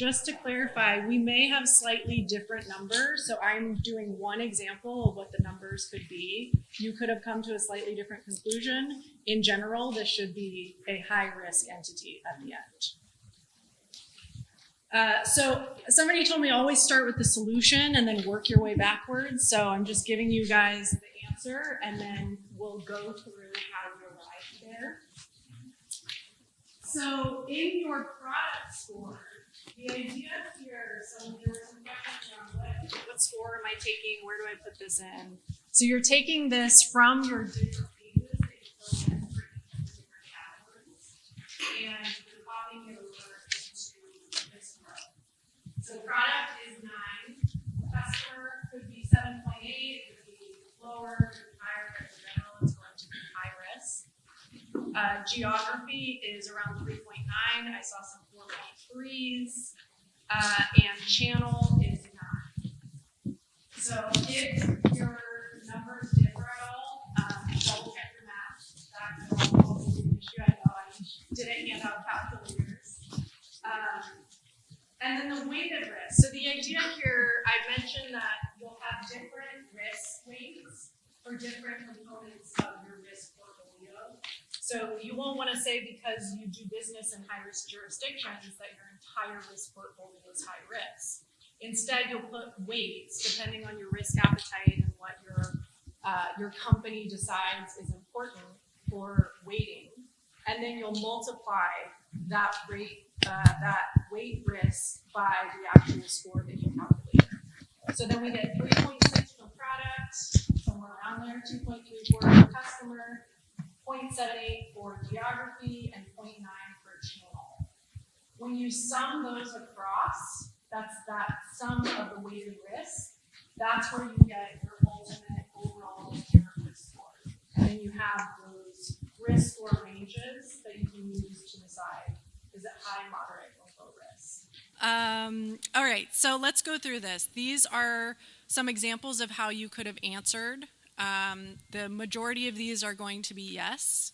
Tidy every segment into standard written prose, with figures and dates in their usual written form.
Just to clarify, we may have slightly different numbers. So I'm doing one example of what the numbers could be. You could have come to a slightly different conclusion. In general, this should be a high-risk entity at the end. So somebody told me always start with the solution and then work your way backwards. So I'm just giving you guys the answer, and then we'll go through how you arrive there. So in your product score, the idea here, so there were some questions around what score am I taking, where do I put this in? So you're taking this from your different pages that you fill in for each of the different categories, and you're copying it over into this row. So product is 9, customer could be 7.8, it could be lower, it could be higher, but in general it's going to be high risk. Geography is around 3.9. I saw some 4.3s, and channel is 9. So if your numbers differ at all, double check your math. That's always an issue. I know I didn't hand out calculators. And then the weighted risk. So the idea here, I mentioned that you'll have different risk weights for different components of your risk portfolio. So you won't want to say because you do business in high-risk jurisdictions that your entire risk portfolio is high risk. Instead, you'll put weights depending on your risk appetite and what your company decides is important for weighting, and then you'll multiply that weight risk by the actual score that you calculate. So then we get 3.6 for product, somewhere around there, 2.34 for customer, 0.78 for geography, and 0.9 for channel. When you sum those across, that's that sum of the weighted risk, that's where you get your ultimate overall inherent risk score. And then you have those risk score ranges that you can use to decide, is it high, moderate, or low risk? All right, so let's go through this. These are some examples of how you could have answered. The majority of these are going to be yes.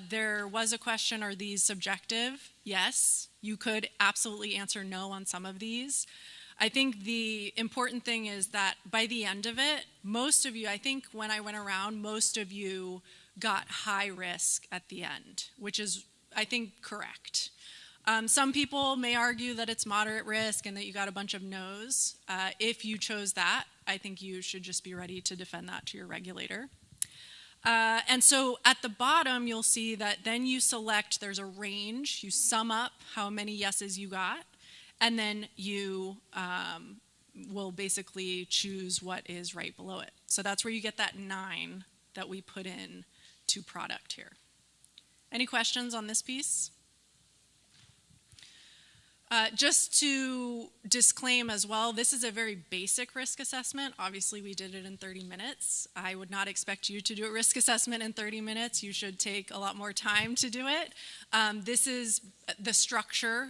There was a question, are these subjective? Yes. You could absolutely answer no on some of these. I think the important thing is that by the end of it, most of you, I think when I went around, most of you got high risk at the end, which is, I think, correct. Some people may argue that it's moderate risk and that you got a bunch of no's. If you chose that, I think you should just be ready to defend that to your regulator. And so at the bottom, you'll see that then you select, there's a range, you sum up how many yeses you got, and then you will basically choose what is right below it. So that's where you get that 9 that we put in to product here. Any questions on this piece? Just to disclaim as well, this is a very basic risk assessment. Obviously, we did it in 30 minutes. I would not expect you to do a risk assessment in 30 minutes. You should take a lot more time to do it. This is the structure,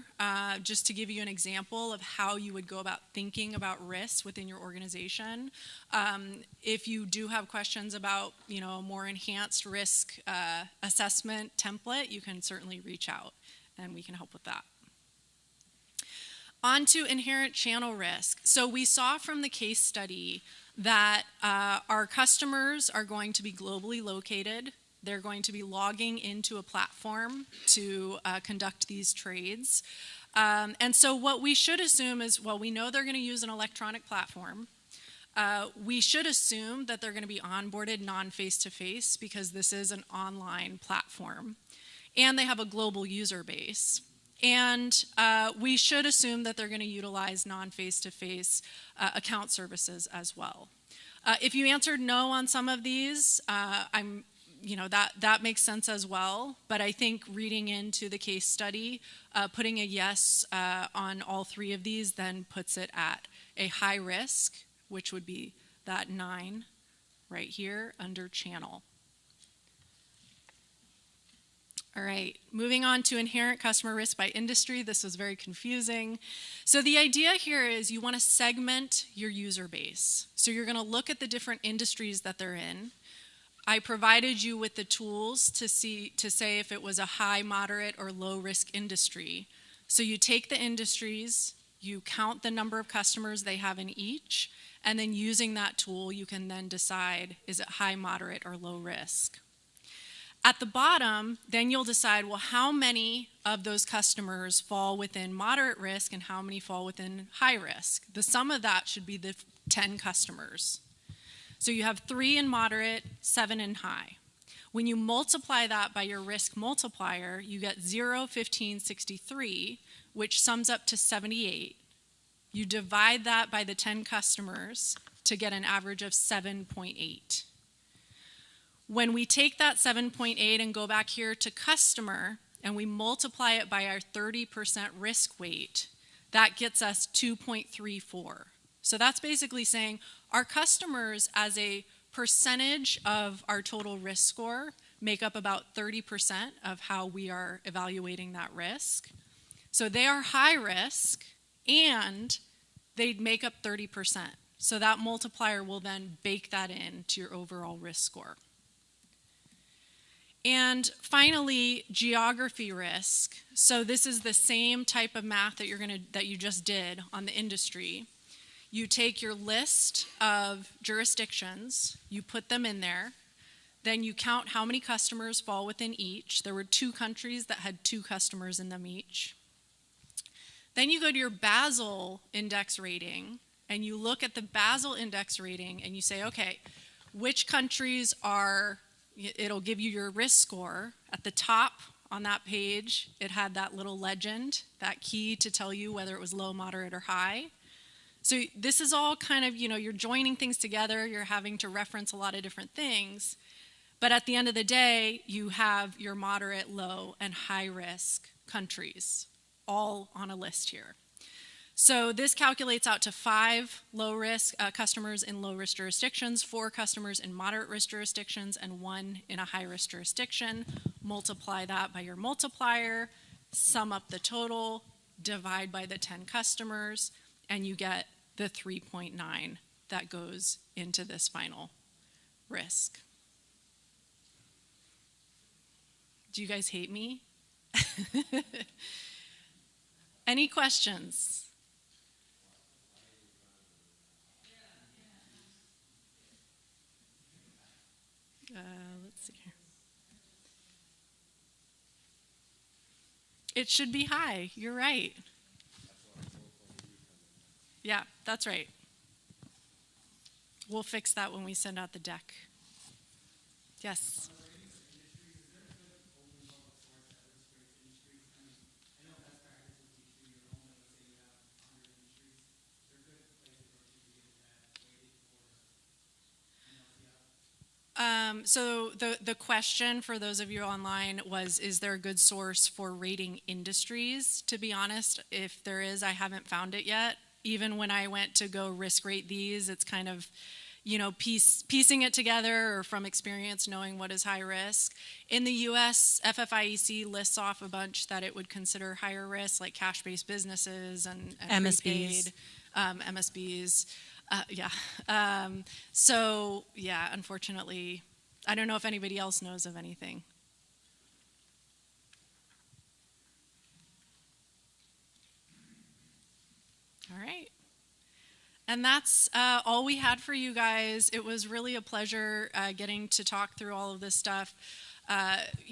just to give you an example of how you would go about thinking about risks within your organization. If you do have questions about, a more enhanced risk assessment template, you can certainly reach out and we can help with that. On to inherent channel risk. So we saw from the case study that our customers are going to be globally located. They're going to be logging into a platform to conduct these trades. And so what we should assume is, well, we know they're going to use an electronic platform. We should assume that they're going to be onboarded non-face-to-face because this is an online platform. And they have a global user base. And we should assume that they're going to utilize non-face-to-face account services as well. If you answered no on some of these, that makes sense as well. But I think reading into the case study, putting a yes on all 3 of these then puts it at a high risk, which would be that 9 right here under channel. All right, moving on to inherent customer risk by industry. This was very confusing. So the idea here is you want to segment your user base. So you're going to look at the different industries that they're in. I provided you with the tools to say if it was a high, moderate, or low risk industry. So you take the industries, You count the number of customers they have in each, and then using that tool, you can then decide, is it high, moderate, or low risk? At the bottom, then you'll decide, well, how many of those customers fall within moderate risk and how many fall within high risk? The sum of that should be the 10 customers. So you have 3 in moderate, 7 in high. When you multiply that by your risk multiplier, you get 0, 15, 63, which sums up to 78. You divide that by the 10 customers to get an average of 7.8. When we take that 7.8 and go back here to customer, and we multiply it by our 30% risk weight, that gets us 2.34. So that's basically saying our customers, as a percentage of our total risk score, make up about 30% of how we are evaluating that risk. So they are high risk, and they make up 30%. So that multiplier will then bake that into your overall risk score. And finally, geography risk. So this is the same type of math that you just did on the industry. You take your list of jurisdictions, you put them in there, then you count how many customers fall within each. There were 2 countries that had 2 customers in them each. Then you go to your Basel index rating, and you look at the Basel index rating, and you say, okay, which countries are, it'll give you your risk score. At the top on that page, it had that little legend, that key to tell you whether it was low, moderate, or high. So this is all kind of, you're joining things together, you're having to reference a lot of different things, but at the end of the day, you have your moderate, low, and high risk countries all on a list here. So this calculates out to 5 low-risk customers in low-risk jurisdictions, 4 customers in moderate-risk jurisdictions, and 1 in a high-risk jurisdiction. Multiply that by your multiplier, sum up the total, divide by the 10 customers, and you get the 3.9 that goes into this final risk. Do you guys hate me? Any questions? Let's see here. It should be high. You're right. Yeah, that's right. We'll fix that when we send out the deck. Yes. So the question for those of you online was, is there a good source for rating industries? To be honest, if there is, I haven't found it yet. Even when I went to go risk rate these, it's kind of, piecing it together, or from experience knowing what is high risk. In the US, FFIEC lists off a bunch that it would consider higher risk, like cash-based businesses and MSBs. prepaid, MSBs. Unfortunately, I don't know if anybody else knows of anything. All right. And that's all we had for you guys. It was really a pleasure getting to talk through all of this stuff. The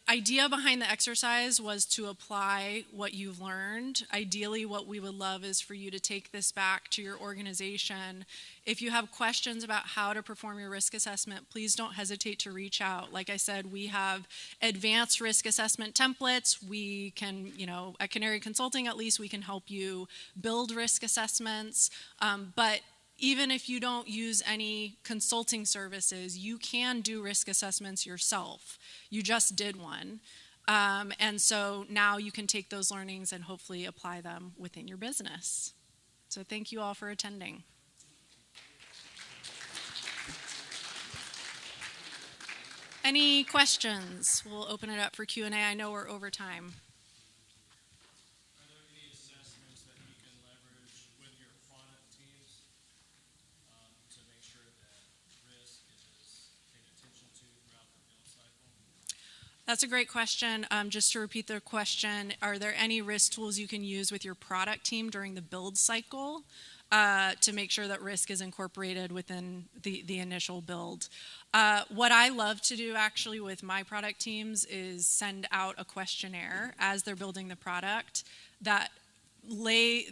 idea behind the exercise was to apply what you've learned. Ideally, what we would love is for you to take this back to your organization. If you have questions about how to perform your risk assessment, please don't hesitate to reach out. Like I said, we have advanced risk assessment templates. We can, at Canaria Consulting at least, we can help you build risk assessments. But even if you don't use any consulting services, you can do risk assessments yourself. You just did one. And so now you can take those learnings and hopefully apply them within your business. So thank you all for attending. Any questions? We'll open it up for Q&A. I know we're over time. Are there any assessments that you can leverage with your product teams to make sure that risk is paid attention to throughout the build cycle? That's a great question. Just to repeat the question, are there any risk tools you can use with your product team during the build cycle to make sure that risk is incorporated within the initial build? What I love to do actually with my product teams is send out a questionnaire as they're building the product that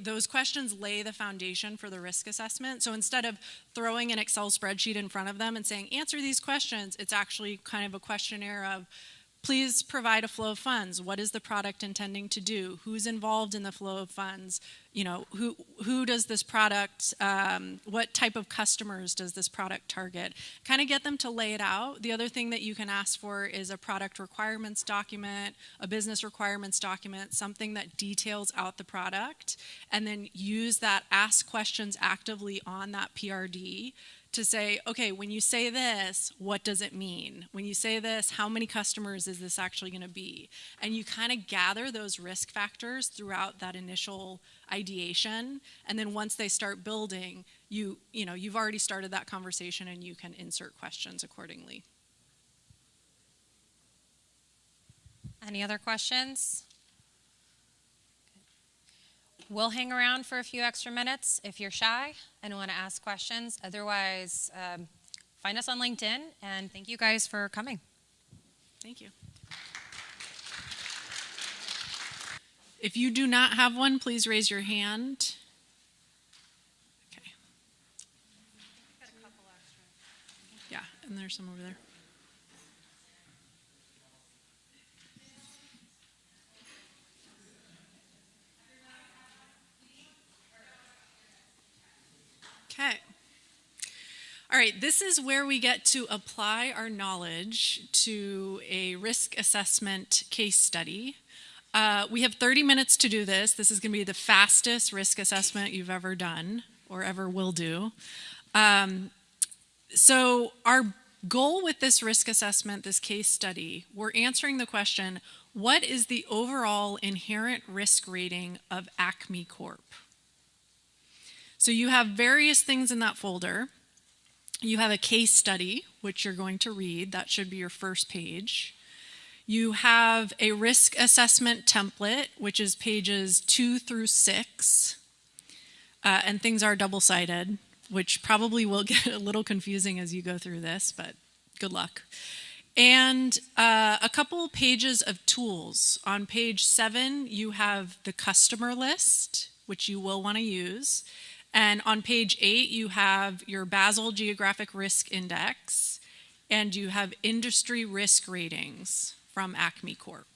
those questions lay the foundation for the risk assessment. So instead of throwing an Excel spreadsheet in front of them and saying, answer these questions, it's actually kind of a questionnaire of, please provide a flow of funds. What is the product intending to do? Who's involved in the flow of funds? You know, who does this product, what type of customers does this product target? Kind of get them to lay it out. The other thing that you can ask for is a product requirements document, a business requirements document, something that details out the product, and then use that, ask questions actively on that PRD to say, okay, when you say this, what does it mean? When you say this, how many customers is this actually going to be? And you kind of gather those risk factors throughout that initial ideation, and then once they start building, you've already started that conversation and you can insert questions accordingly. Any other questions? We'll hang around for a few extra minutes if you're shy and want to ask questions. Otherwise, find us on LinkedIn, and thank you guys for coming. Thank you. If you do not have one, please raise your hand. Okay. Yeah, and there's some over there. Okay. All right, this is where we get to apply our knowledge to a risk assessment case study. We have 30 minutes to do this. This is going to be the fastest risk assessment you've ever done or ever will do. So our goal with this risk assessment, this case study, we're answering the question, what is the overall inherent risk rating of Acme Corp? So you have various things in that folder. You have a case study, which you're going to read. That should be your first page. You have a risk assessment template, which is pages 2 through 6. And things are double-sided, which probably will get a little confusing as you go through this, but good luck. And a couple pages of tools. On page 7, you have the customer list, which you will want to use. And on page 8, you have your Basel Geographic Risk Index, and you have industry risk ratings from Acme Corp.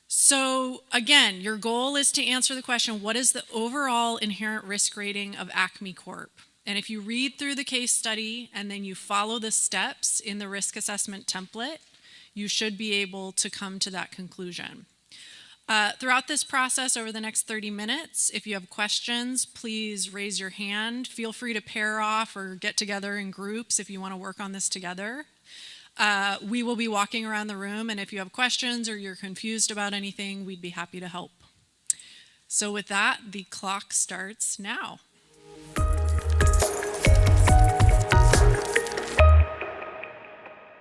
So again, your goal is to answer the question, what is the overall inherent risk rating of Acme Corp? And if you read through the case study and then you follow the steps in the risk assessment template, you should be able to come to that conclusion. Throughout this process over the next 30 minutes, if you have questions, please raise your hand. Feel free to pair off or get together in groups if you want to work on this together. We will be walking around the room, and if you have questions or you're confused about anything, we'd be happy to help. So with that, the clock starts now.